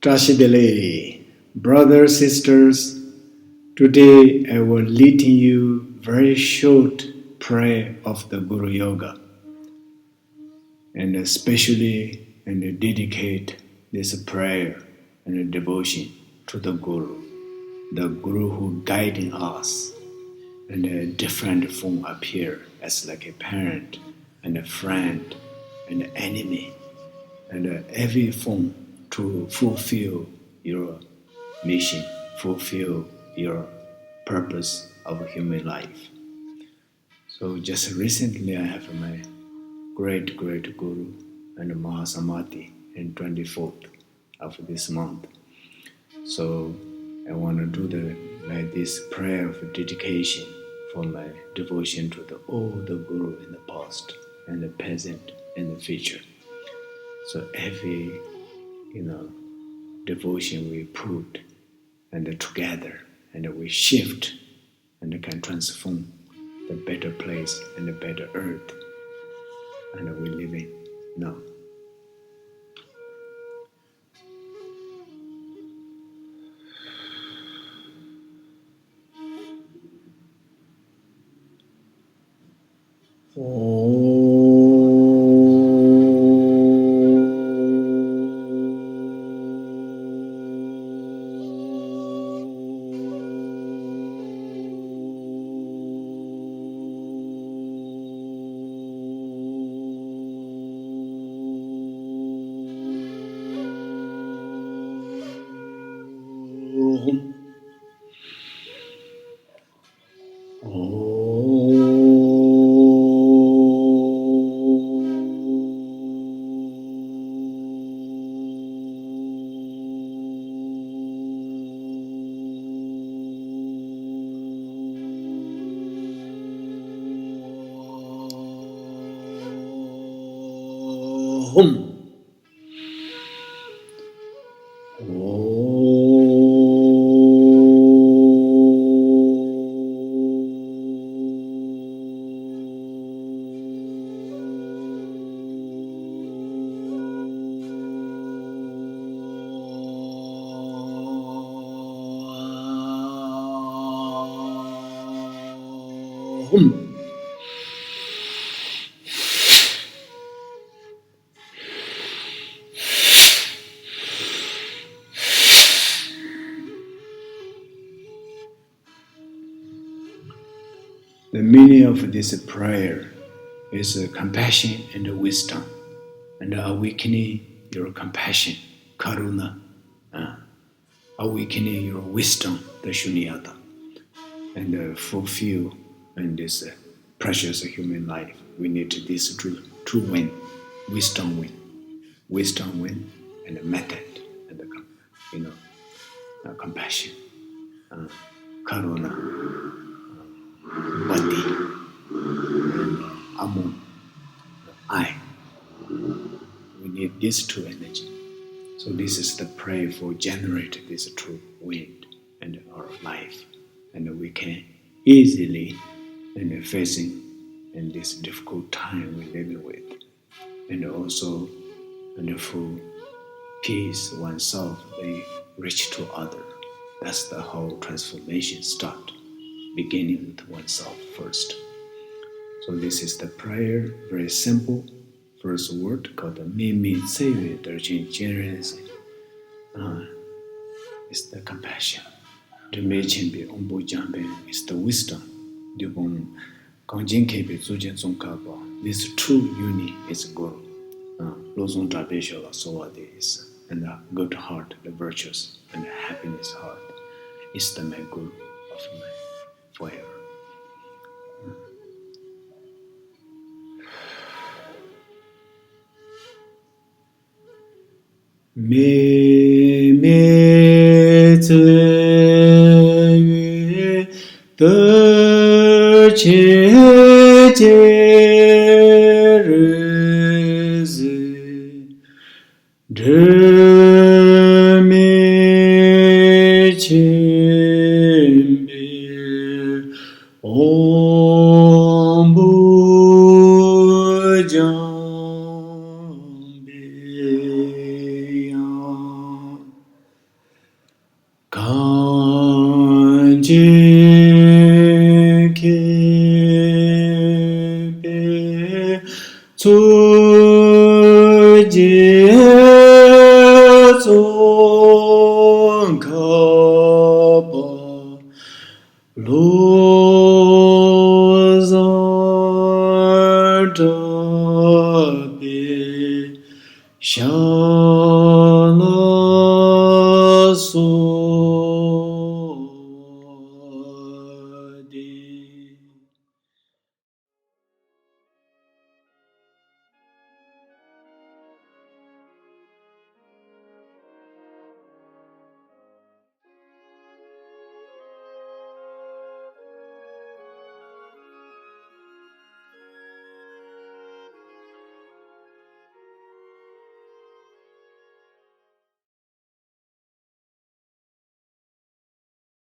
Trashidele, brothers, sisters, today I will lead you very short prayer of the Guru Yoga, and especially and dedicate this prayer and devotion to the Guru who guiding us, and a different form appear as like a parent and a friend and an enemy, and every form to fulfill your mission, fulfill your purpose of human life. So just recently I have my great Guru and Mahasamadhi in 24th of this month. So I want to do this prayer of dedication for my devotion to all the Guru in the past and the present and the future. So every devotion we put and together and we shift and can transform the better place and the better earth and we live in now. The meaning of this prayer is compassion and wisdom, and awakening your compassion, karuna, awakening your wisdom, the shunyata, and fulfill in this precious human life. We need this true win, wisdom win, and a method, and compassion, karuna, bhakti, and amon, I. We need these two energy. So this is the prayer for generate this true wind in our life, and we can easily facing in this difficult time we're living with, and also for peace oneself, they reach to other. That's the whole transformation start, beginning with oneself first. So this is the prayer, very simple. First word called MIG-MEY, TER-CHEN, it's the compassion. TZE-WEY is the wisdom. GANG-CHEN-PI, this true unity is Guru. And the good heart, the virtuous, and the happiness heart is the my Guru of my forever. MIG-MEY, TER-CHEN, KE-PEY TSUG-GYEN Losar Dabe Shab